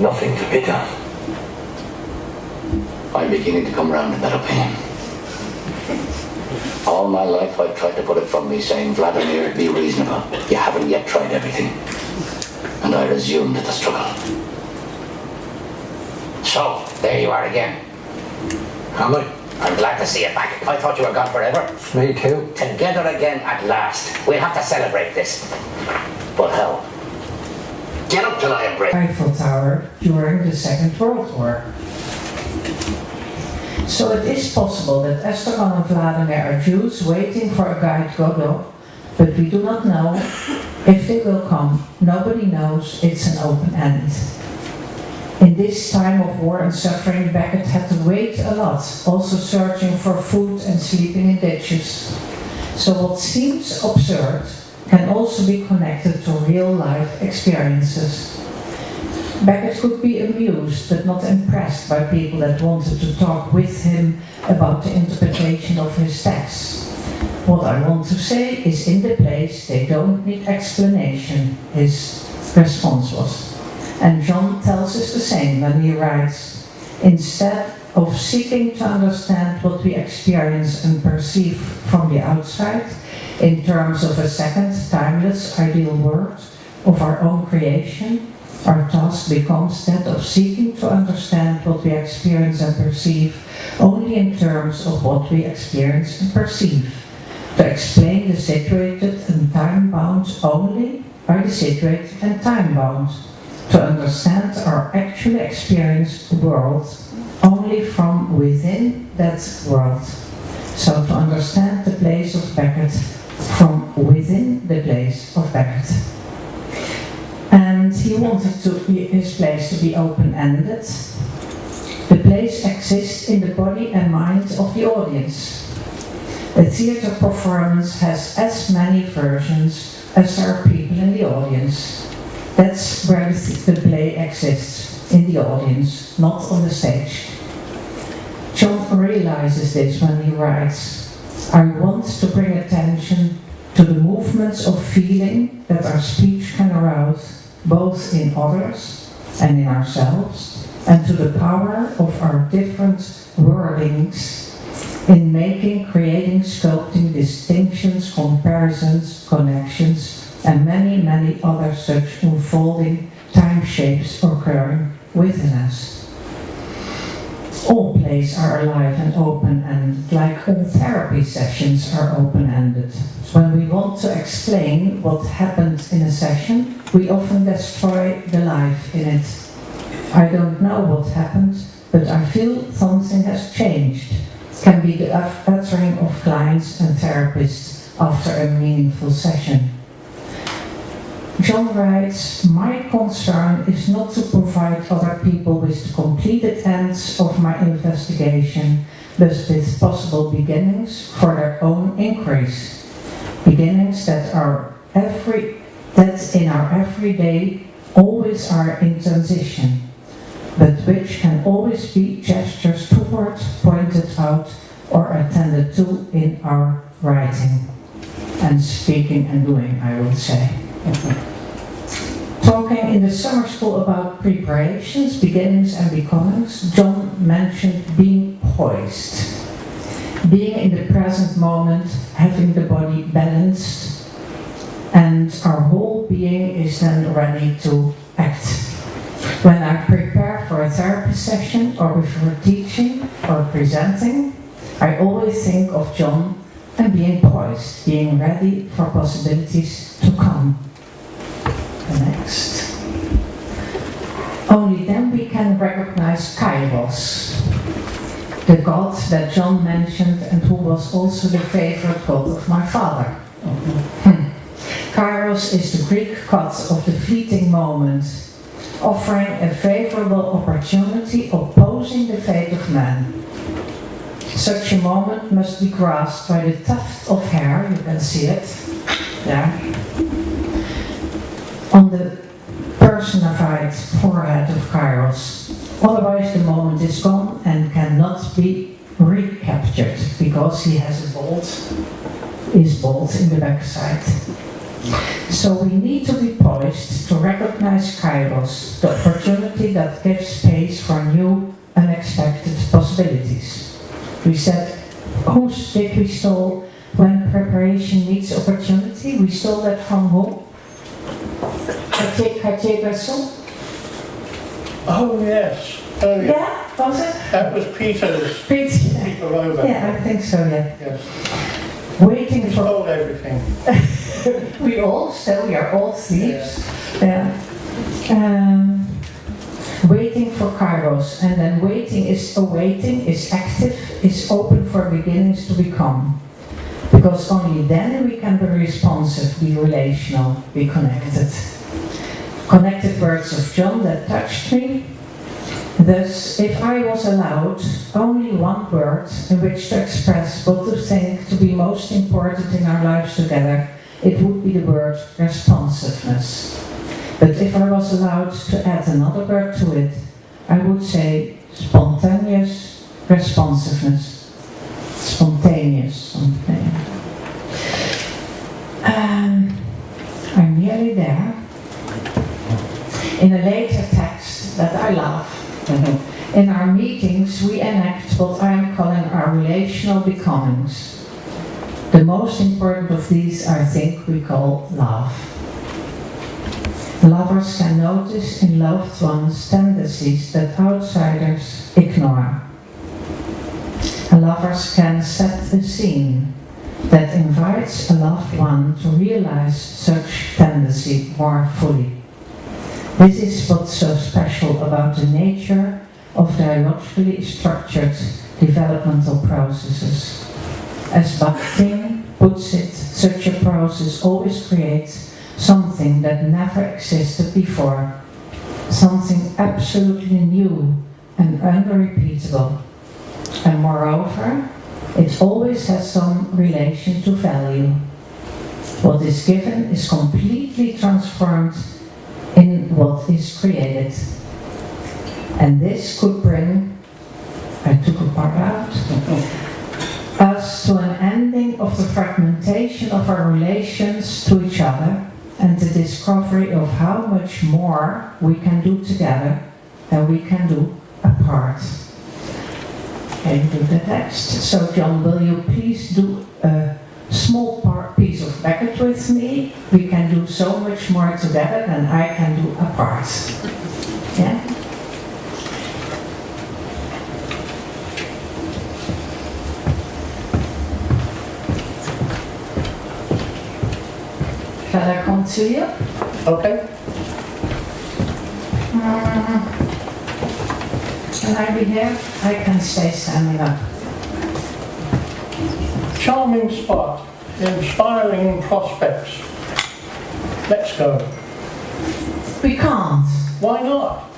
nothing to pick on. I'm beginning to come round to that opinion. All my life I've tried to put it from me, saying, Vladimir, be reasonable. You haven't yet tried everything. And I resumed the struggle. So, there you are again. Am I? I'm glad to see you back. I thought you were gone forever. Me too. Together again at last. We'll have to celebrate this. But how? Get up till I embrace. Eiffel Tower during the Second World War. So it is possible that Esteban and Vladimir are Jews waiting for a guide Godot, but we do not know if they will come. Nobody knows. It's an open end. In this time of war and suffering, Beckett had to wait a lot, also searching for food and sleeping in ditches. So what seems absurd can also be connected to real-life experiences. Beckett could be amused but not impressed by people that wanted to talk with him about the interpretation of his text. What I want to say is in the place they don't need explanation, his response was. And John tells us the same when he writes, instead of seeking to understand what we experience and perceive from the outside, in terms of a second, timeless, ideal world of our own creation, our task becomes that of seeking to understand what we experience and perceive only in terms of what we experience and perceive. To explain the situated and time-bound only by the situated and time-bound. To understand our actually experienced world only from within that world. So to understand the place of Beckett from within the place of Beckett. And he wanted his place to be open-ended. The place exists in the body and mind of the audience. A theatre performance has as many versions as there are people in the audience. That's where the play exists, in the audience, not on the stage. John realizes this when he writes, I want to bring attention to the movements of feeling that our speech can arouse, both in others and in ourselves, and to the power of our different wordings in making, creating, sculpting distinctions, comparisons, connections, and many, many other such unfolding time shapes occurring within us. All plays are alive and open-ended, like all therapy sessions are open-ended. When we want to explain what happened in a session, we often destroy the life in it. I don't know what happened, but I feel something has changed. It can be the uttering of clients and therapists after a meaningful session. John writes, my concern is not to provide other people with the completed ends of my investigation, but with possible beginnings for their own increase. Beginnings that in our everyday always are in transition, but which can always be gestures toward, pointed out, or attended to in our writing. And speaking and doing, I would say. Talking in the summer school about preparations, beginnings and becomings, John mentioned being poised. Being in the present moment, having the body balanced, and our whole being is then ready to act. When I prepare for a therapy session or before teaching or presenting, I always think of John and being poised, being ready for possibilities to come. The next. Only then we can recognize Kairos, the god that John mentioned and who was also the favorite god of my father. Kairos is the Greek god of the fleeting moment, offering a favorable opportunity opposing the fate of man. Such a moment must be grasped by the tuft of hair, you can see it, there, on the personified forehead of Kairos. Otherwise the moment is gone and cannot be recaptured because he has is bald in the backside. So we need to be poised to recognize kairos, the opportunity that gives space for new, unexpected possibilities. We said, whose did we stole when preparation meets opportunity? We stole that from who? Cartier-Bresson? Oh yes. Oh yeah. Yeah, was it? That was Peter's. Peter Rover. Yeah, I think so, yeah. Yes. Waiting He for... stole everything. we are all thieves. Yeah. Waiting for kairos, and then waiting is awaiting, is active, is open for beginnings to become. Because only then we can be responsive, be relational, be connected. Connected words of John that touched me. Thus, if I was allowed only one word in which to express what to think to be most important in our lives together, it would be the word responsiveness. But if I was allowed to add another word to it, I would say spontaneous responsiveness. Spontaneous. I'm nearly there. In a later text that I love, in our meetings we enact what I am calling our relational becomings. The most important of these I think we call love. Lovers can notice in loved ones tendencies that outsiders ignore. Lovers can set a scene that invites a loved one to realize such tendency more fully. This is what's so special about the nature of dialogically structured developmental processes. As Bakhtin puts it, such a process always creates something that never existed before, something absolutely new and unrepeatable. And moreover, it always has some relation to value. What is given is completely transformed in what is created. And this could bring, I took a part out, us to an ending of the fragmentation of our relations to each other and the discovery of how much more we can do together than we can do apart. Can you do the text? So John, will you please do a small piece of Beckett with me? We can do so much more together than I can do apart. Yeah? Shall I come to you? Okay. Can I be here? I can stay standing up. Charming spot. Inspiring prospects. Let's go. We can't. Why not?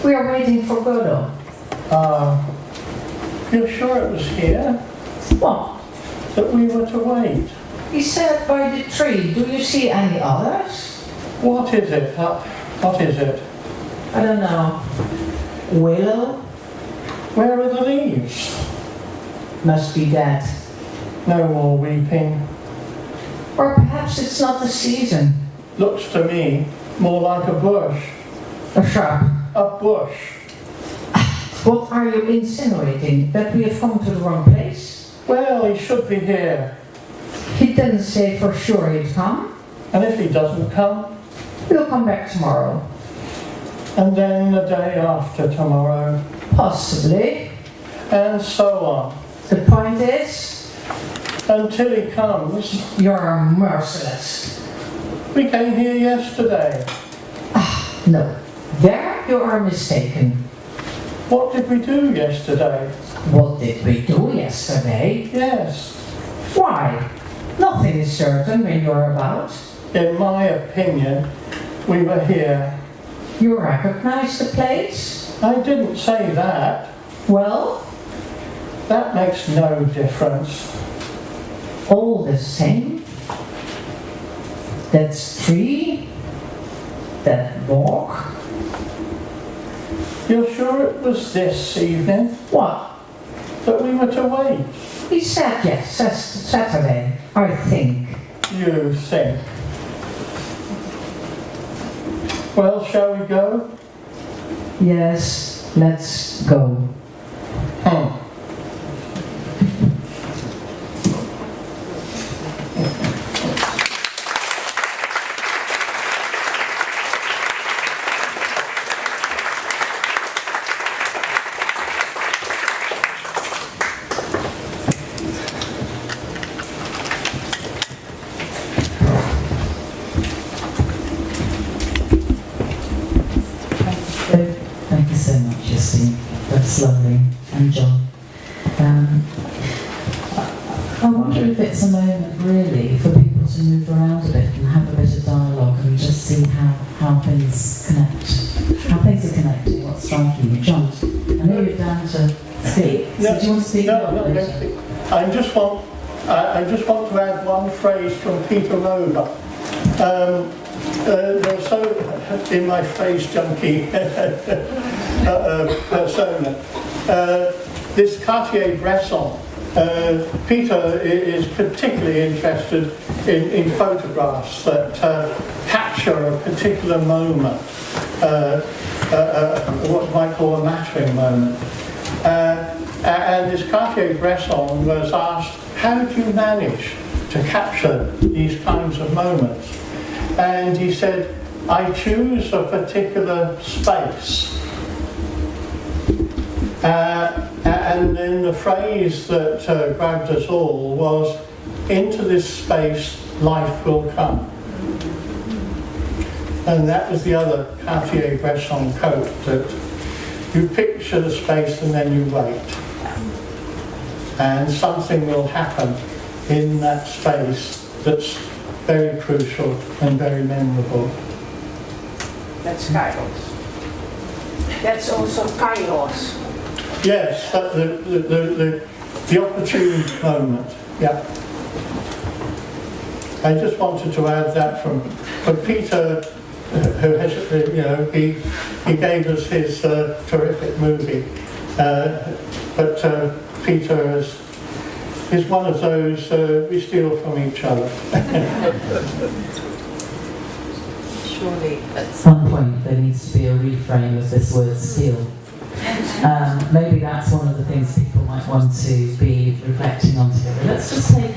We are waiting for Godot. You're sure it was here What? that we were to wait? He said by the tree. Do you see any others? What is it? What is it? I don't know. Willow? Where are the leaves? Must be dead. No more weeping. Or perhaps it's not the season. Looks to me more like a bush. A shrub. A bush. What are you insinuating? That we have come to the wrong place? Well, he should be here. He didn't say for sure he'd come. And if he doesn't come? He'll come back tomorrow. And then the day after tomorrow. Possibly. And so on. The point is, Until he comes. you're merciless. We came here yesterday. No. There you are mistaken. What did we do yesterday? What did we do yesterday? Yes. Why? Nothing is certain when you're about. In my opinion, we were here. You recognize the place? I didn't say that. Well, That makes no difference. all the same. That's tree. That walk. You're sure it was this evening What? that we were to wait? He said yes, Saturday, I think. You think. Well, shall we go? Yes, let's go. Thank you so much, Justine. That's lovely. And John. I wonder if it's a moment really for people to move around a bit and have a bit of dialogue and just see how things connect. How things are connecting, what's striking you. John, I know you're down to speak. So do you want to speak now? No. I just want to add one phrase from Peter Rover. There's so in my phrase junkie persona. This Cartier-Bresson, Peter is particularly interested in photographs that capture a particular moment, what you might call a mattering moment. And this Cartier-Bresson was asked, how do you manage to capture these kinds of moments? And he said, I choose a particular space. And then the phrase that grabbed us all was, into this space, life will come. And that was the other Cartier-Bresson quote, that you picture the space and then you wait. And something will happen in that space that's very crucial and very memorable. That's kairos. That's also kairos. Yes, the opportune moment. Yeah. I just wanted to add that from Peter, who has, he gave us his terrific movie, but Peter is one of those we steal from each other. Surely at some point there needs to be a reframe of this word steal. Maybe that's one of the things people might want to be reflecting on together. Let's just take